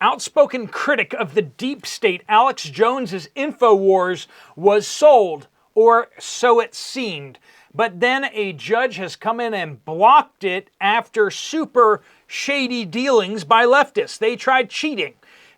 Outspoken critic of the deep state, Alex Jones's InfoWars, was sold, or so it seemed. But then a judge has come in and blocked it after super shady dealings by leftists. They tried cheating,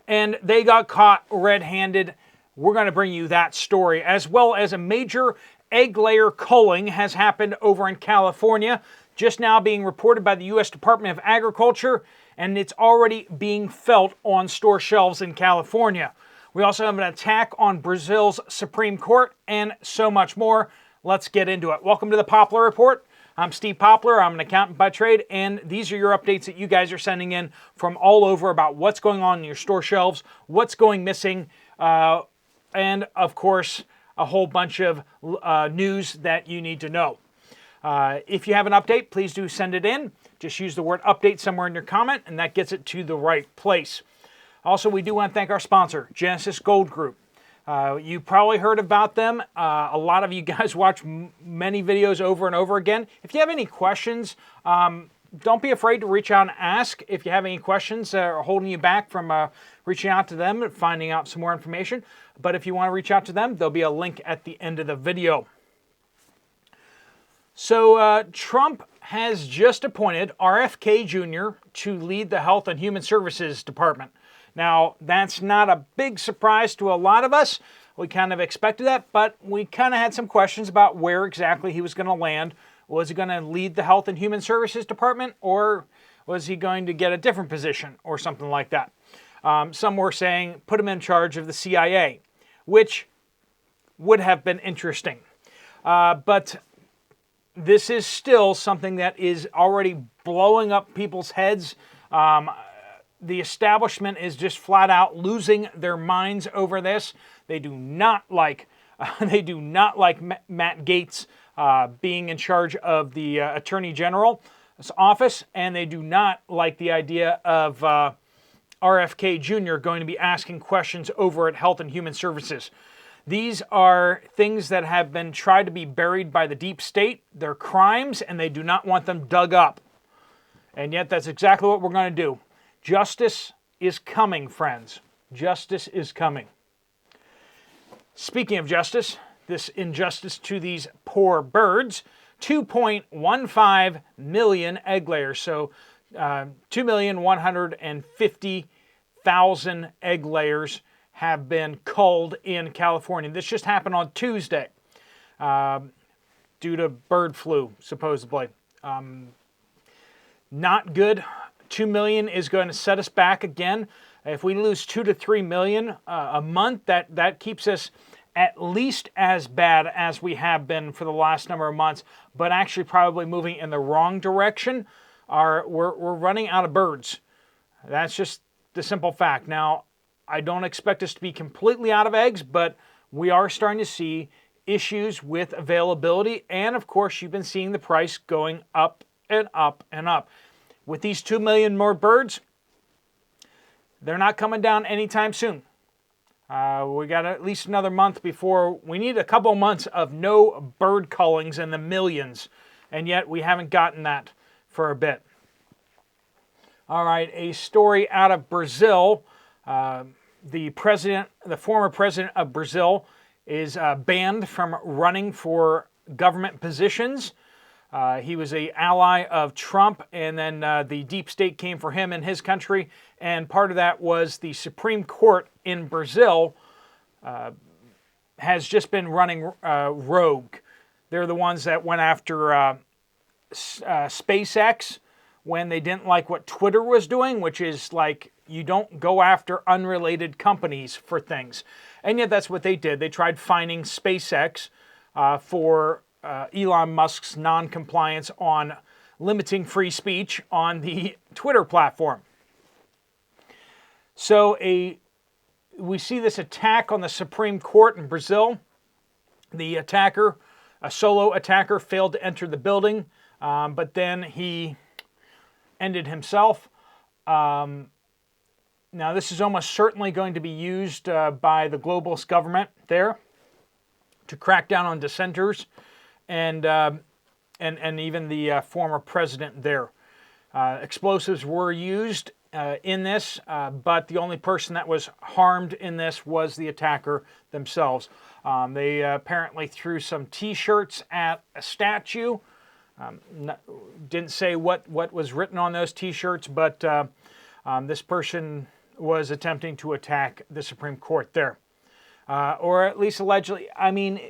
and they got caught red-handed. We're going to bring you that story, as well as a major egg layer culling has happened over in California, just now being reported by the U.S. Department of Agriculture, and it's already being felt on store shelves in California. We also have an attack on Brazil's Supreme Court, and so much more. Let's get into it. Welcome to the Poplar Report. I'm Steve Poplar. I'm an accountant by trade, and these are your updates that you guys are sending in from all over about what's going on in your store shelves, what's going missing, and, of course, a whole bunch of news that you need to know. If you have an update, please do send it in. Just use the word update somewhere in your comment, and that gets it to the right place. Also, we do want to thank our sponsor, Genesis Gold Group. You probably heard about them. A lot of you guys watch many videos over and over again. If you have any questions, don't be afraid to reach out and ask. If you have any questions that are holding you back from reaching out to them and finding out some more information. But if you want to reach out to them, there'll be a link at the end of the video. So Trump has just appointed RFK Jr. to lead the Health and Human Services Department. Now, that's not a big surprise to a lot of us. We kind of expected that, but we kind of had some questions about where exactly he was going to land. Was he going to lead the Health and Human Services Department, or was he going to get a different position or something like that? Some were saying put him in charge of the CIA, which would have been interesting. But this is still something that is already blowing up people's heads. The establishment is just flat out losing their minds over this. They do not like Matt Gaetz being in charge of the Attorney General's office, and they do not like the idea of RFK Jr. going to be asking questions over at Health and Human Services. These are things that have been tried to be buried by the deep state. They're crimes, and they do not want them dug up. And yet that's exactly what we're going to do. Justice is coming, friends. Justice is coming. Speaking of justice, this injustice to these poor birds, 2.15 million egg layers. So 2,150,000 egg layers have been culled in California. This just happened on Tuesday due to bird flu, supposedly. Not good. 2 million is going to set us back again. If we lose 2 to 3 million a month, that keeps us at least as bad as we have been for the last number of months, but actually probably moving in the wrong direction. We're running out of birds. That's just the simple fact. Now, I don't expect us to be completely out of eggs, but we are starting to see issues with availability, and of course, you've been seeing the price going up and up and up. With these 2 million more birds, they're not coming down anytime soon. We got at least another month before. We need a couple months of no bird cullings in the millions, and yet we haven't gotten that for a bit. All right, a story out of Brazil. The former president of Brazil is banned from running for government positions. He was an ally of Trump, and then the deep state came for him in his country, and part of that was the Supreme Court in Brazil has just been running rogue. They're the ones that went after SpaceX when they didn't like what Twitter was doing, which is like you don't go after unrelated companies for things. And yet that's what they did. They tried fining SpaceX for Elon Musk's non-compliance on limiting free speech on the Twitter platform. So we see this attack on the Supreme Court in Brazil. The attacker, a solo attacker, failed to enter the building, but then he ended himself. Now, this is almost certainly going to be used by the globalist government there to crack down on dissenters. And even the former president there. Explosives were used in this, but the only person that was harmed in this was the attacker themselves. They apparently threw some T-shirts at a statue. Didn't say what was written on those T-shirts, but this person was attempting to attack the Supreme Court there. Or at least allegedly. I mean,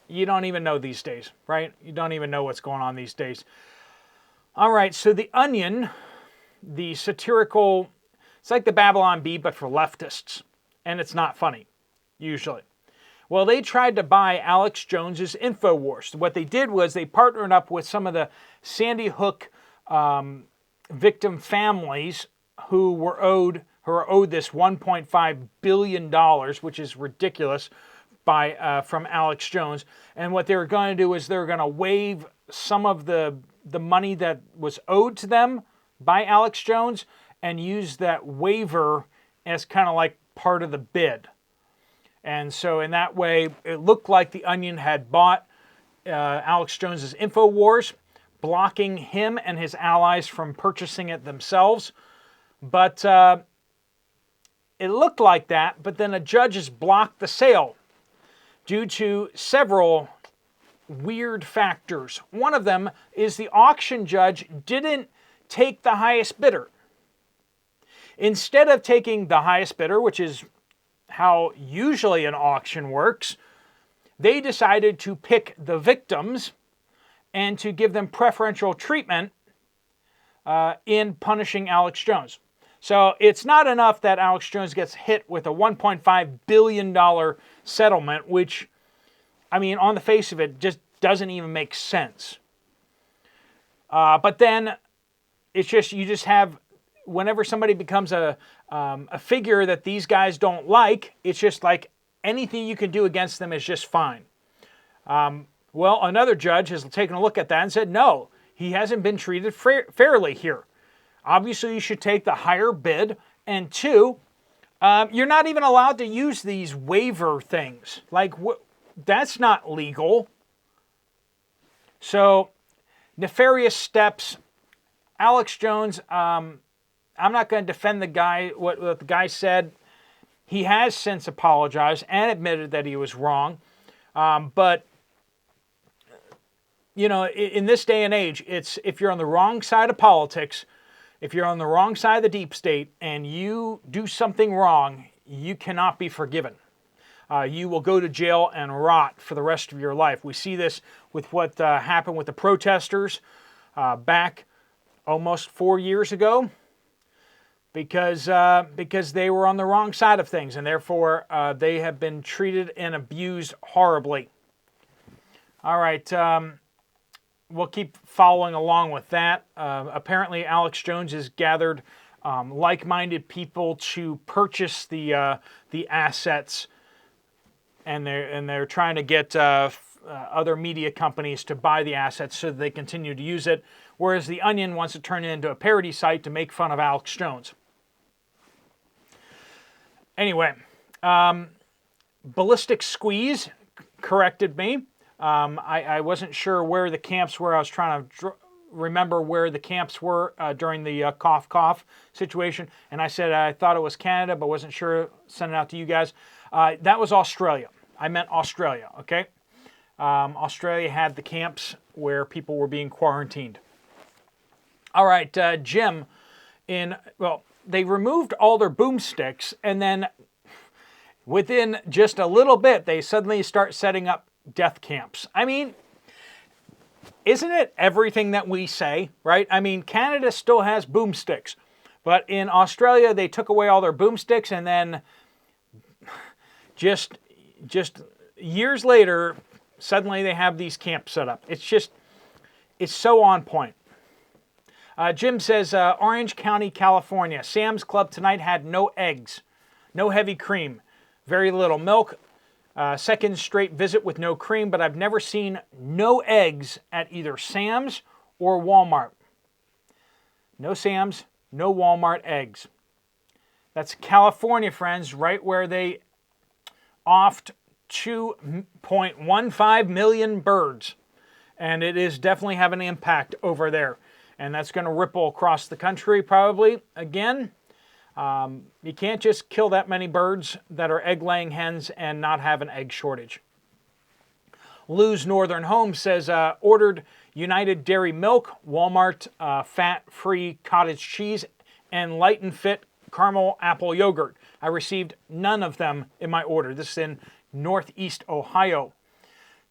you don't even know these days, right? You don't even know what's going on these days. All right, so The Onion, the satirical, it's like the Babylon Bee, but for leftists. And it's not funny, usually. Well, they tried to buy Alex Jones's InfoWars. What they did was they partnered up with some of the Sandy Hook victim families who are owed this $1.5 billion, which is ridiculous, from Alex Jones. And what they were going to do is they were going to waive some of the money that was owed to them by Alex Jones and use that waiver as kind of like part of the bid. And so in that way, it looked like The Onion had bought Alex Jones's InfoWars, blocking him and his allies from purchasing it themselves. But it looked like that, but then a judge has blocked the sale due to several weird factors. One of them is the auction judge didn't take the highest bidder. Instead of taking the highest bidder, which is how usually an auction works, they decided to pick the victims and to give them preferential treatment in punishing Alex Jones. So it's not enough that Alex Jones gets hit with a $1.5 billion settlement, which, I mean, on the face of it, just doesn't even make sense. But then it's just, you just have, whenever somebody becomes a figure that these guys don't like, it's just like anything you can do against them is just fine. Well, another judge has taken a look at that and said, no, he hasn't been treated fairly here. Obviously, you should take the higher bid. And two, you're not even allowed to use these waiver things. Like, that's not legal. So, nefarious steps. Alex Jones, I'm not going to defend the guy, what the guy said. He has since apologized and admitted that he was wrong. But, you know, in this day and age, it's if you're on the wrong side of politics, if you're on the wrong side of the deep state and you do something wrong, you cannot be forgiven. You will go to jail and rot for the rest of your life. We see this with what happened with the protesters back almost 4 years ago because they were on the wrong side of things, and therefore they have been treated and abused horribly. All right. We'll keep following along with that. Apparently, Alex Jones has gathered like-minded people to purchase the assets, and they're trying to get other media companies to buy the assets so that they continue to use it. Whereas The Onion wants to turn it into a parody site to make fun of Alex Jones. Anyway, Ballistic Squeeze corrected me. I wasn't sure where the camps were. I was trying to remember where the camps were during the cough situation. And I said I thought it was Canada, but wasn't sure. Send it out to you guys. That was Australia. I meant Australia, okay? Australia had the camps where people were being quarantined. All right, Jim, they removed all their boomsticks, and then within just a little bit, they suddenly start setting up death camps. I mean, isn't it everything that we say, right? I mean, Canada still has boomsticks, but in Australia, they took away all their boomsticks, and then just years later, suddenly they have these camps set up. It's so on point. Jim says, Orange County, California. Sam's Club tonight had no eggs, no heavy cream, very little milk. Second straight visit with no cream, but I've never seen no eggs at either Sam's or Walmart. No Sam's, no Walmart eggs. That's California, friends, right where they offed 2.15 million birds. And it is definitely having an impact over there. And that's going to ripple across the country probably again. You can't just kill that many birds that are egg-laying hens and not have an egg shortage. Lou's Northern Home says, ordered United Dairy Milk, Walmart fat-free cottage cheese, and Light and Fit caramel apple yogurt. I received none of them in my order. This is in Northeast Ohio.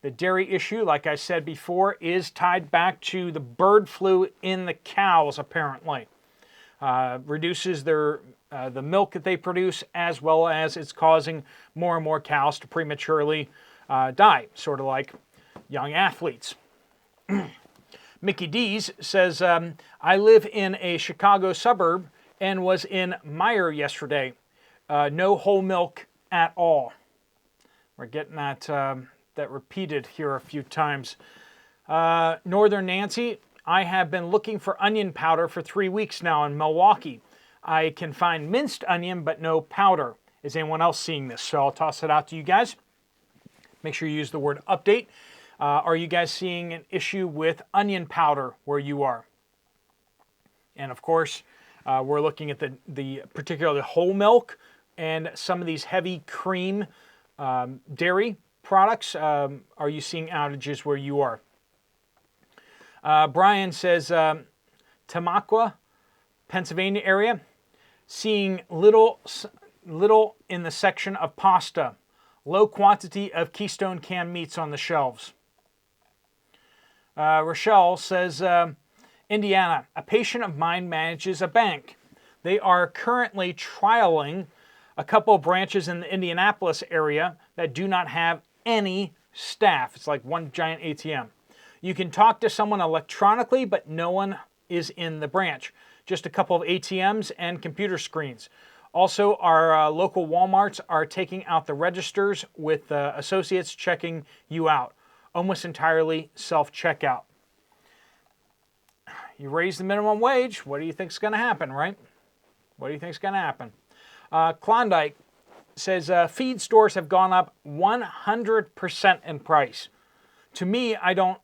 The dairy issue, like I said before, is tied back to the bird flu in the cows, apparently. Reduces their the milk that they produce, as well as it's causing more and more cows to prematurely die, sort of like young athletes. Mickey D's says, I live in a Chicago suburb and was in Meijer yesterday. No whole milk at all. We're getting that repeated here a few times. Northern Nancy, I have been looking for onion powder for 3 weeks now in Milwaukee. I can find minced onion, but no powder. Is anyone else seeing this? So I'll toss it out to you guys. Make sure you use the word update. Are you guys seeing an issue with onion powder where you are? And of course, we're looking at the particularly whole milk and some of these heavy cream dairy products. Are you seeing outages where you are? Brian says, Tamaqua, Pennsylvania area, seeing little in the section of pasta. Low quantity of Keystone canned meats on the shelves. Rochelle says, Indiana, a patient of mine manages a bank. They are currently trialing a couple of branches in the Indianapolis area that do not have any staff. It's like one giant ATM. You can talk to someone electronically, but no one is in the branch. Just a couple of ATMs and computer screens. Also, our local Walmarts are taking out the registers with associates checking you out. Almost entirely self-checkout. You raise the minimum wage, what do you think is going to happen, right? What do you think is going to happen? Klondike says feed stores have gone up 100% in price. To me, I don't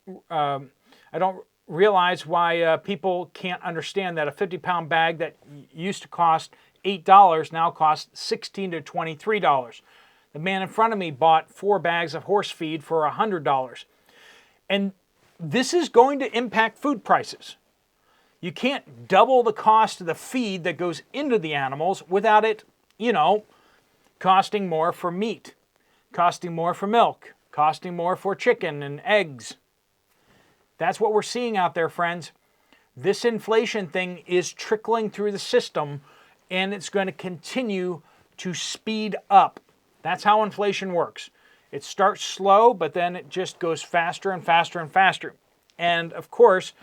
realize why people can't understand that a 50-pound bag that used to cost $8 now costs $16 to $23. The man in front of me bought 4 bags of horse feed for $100. And this is going to impact food prices. You can't double the cost of the feed that goes into the animals without it, costing more for meat, costing more for milk, costing more for chicken and eggs. That's what we're seeing out there, friends. This inflation thing is trickling through the system, and it's going to continue to speed up. That's how inflation works. It starts slow, but then it just goes faster and faster and faster. And of course,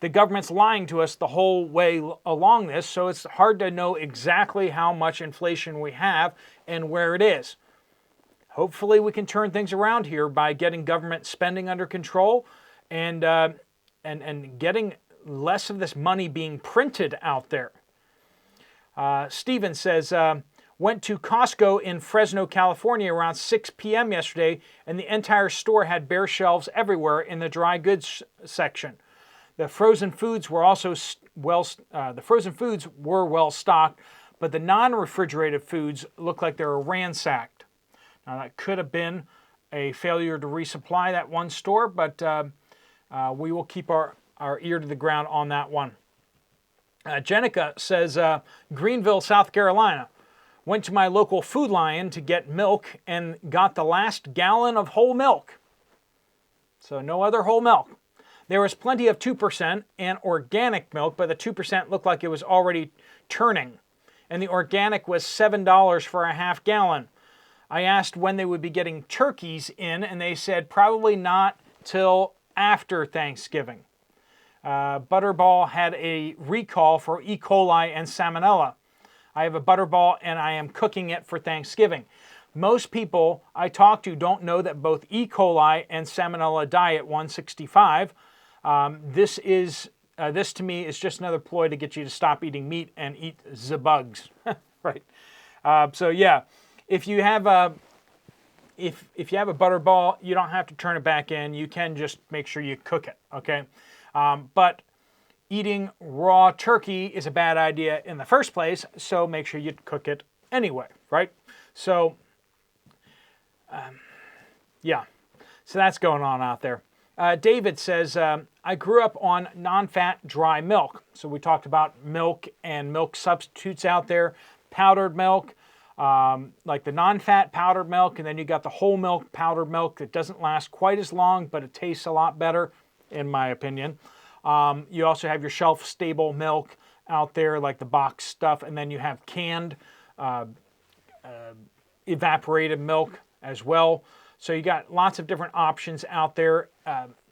the government's lying to us the whole way along this, so it's hard to know exactly how much inflation we have and where it is. Hopefully we can turn things around here by getting government spending under control and getting less of this money being printed out there. Steven says, went to Costco in Fresno, California around 6 p.m. yesterday, and the entire store had bare shelves everywhere in the dry goods section. The frozen foods were also well stocked, but the non-refrigerated foods looked like they were ransacked. Now that could have been a failure to resupply that one store, but we will keep our ear to the ground on that one. Jenica says, Greenville, South Carolina. Went to my local Food Lion to get milk and got the last gallon of whole milk. So no other whole milk. There was plenty of 2% and organic milk, but the 2% looked like it was already turning. And the organic was $7 for a half gallon. I asked when they would be getting turkeys in, and they said probably not till after Thanksgiving. Butterball had a recall for E. coli and salmonella. I have a Butterball and I am cooking it for Thanksgiving. Most people I talk to don't know that both E. coli and salmonella die at 165. This to me is just another ploy to get you to stop eating meat and eat the bugs, right? So yeah, if you have a Butterball, you don't have to turn it back in. You can just make sure you cook it, okay? But eating raw turkey is a bad idea in the first place, so make sure you cook it anyway, right? So, yeah, so that's going on out there. David says, I grew up on non-fat dry milk. So we talked about milk and milk substitutes out there, powdered milk, like the non-fat powdered milk, and then you got the whole milk powdered milk that doesn't last quite as long, but it tastes a lot better, in my opinion. You also have your shelf-stable milk out there, like the box stuff, and then you have canned evaporated milk as well. So you got lots of different options out there.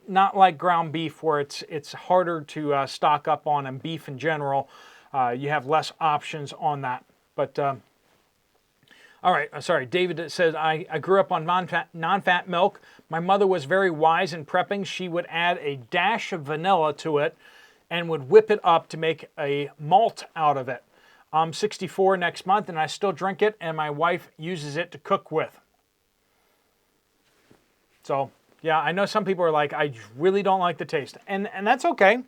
Not like ground beef, where it's harder to stock up on, and beef in general. You have less options on that. But all right, sorry. David says, I grew up on non-fat milk. My mother was very wise in prepping. She would add a dash of vanilla to it and would whip it up to make a malt out of it. I'm 64 next month, and I still drink it, and my wife uses it to cook with. So, yeah, I know some people are like, I really don't like the taste. And that's okay.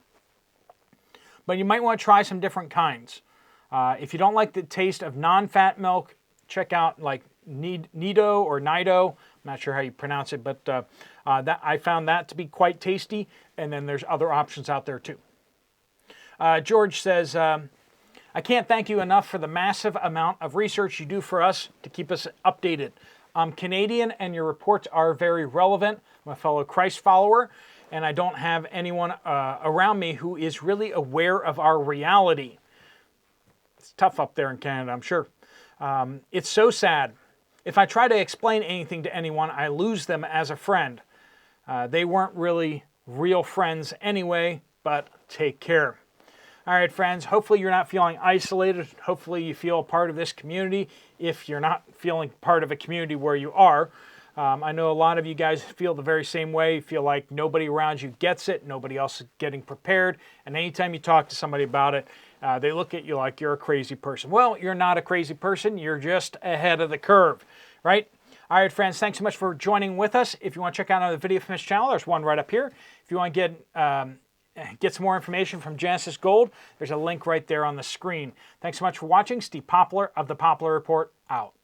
But you might want to try some different kinds. If you don't like the taste of non-fat milk, check out like Nido or Nido. I'm not sure how you pronounce it, but that I found that to be quite tasty. And then there's other options out there too. George says, I can't thank you enough for the massive amount of research you do for us to keep us updated. I'm Canadian, and your reports are very relevant. I'm a fellow Christ follower, and I don't have anyone around me who is really aware of our reality. It's tough up there in Canada, I'm sure. It's so sad. If I try to explain anything to anyone, I lose them as a friend. They weren't really real friends anyway, but take care. All right, friends, hopefully you're not feeling isolated. Hopefully you feel a part of this community if you're not feeling part of a community where you are. I know a lot of you guys feel the very same way. You feel like nobody around you gets it. Nobody else is getting prepared. And anytime you talk to somebody about it, they look at you like you're a crazy person. Well, you're not a crazy person. You're just ahead of the curve, right? All right, friends, thanks so much for joining with us. If you want to check out another video from this channel, there's one right up here. If you want to get some more information from Genesis Gold, there's a link right there on the screen. Thanks so much for watching. Steve Poplar of the Poplar Report out.